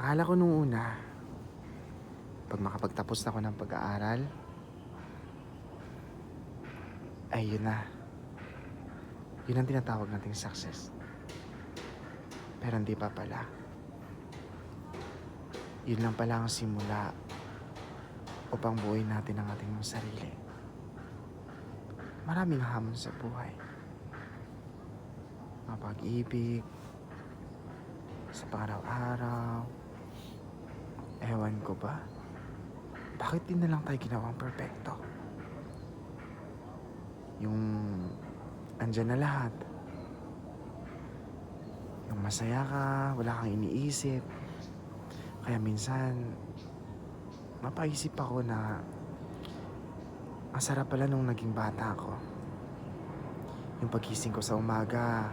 Akala ko nung una, 'pag makapagtapos na ako ng pag-aaral, ay yun na. Yun ang tinatawag nating success. Pero hindi pa pala. Yun lang pala ang simula upang buuin natin ang ating mga sarili. Maraming hamon sa buhay. Mapag-ibig, sa pang-araw-araw. Ewan ko ba? Bakit di na lang tayo ginawang perpekto? Yung andyan na lahat. Yung masaya ka, wala kang iniisip. Kaya minsan, mapaisip ako na ang sarap pala nung naging bata ako. Yung pagising ko sa umaga,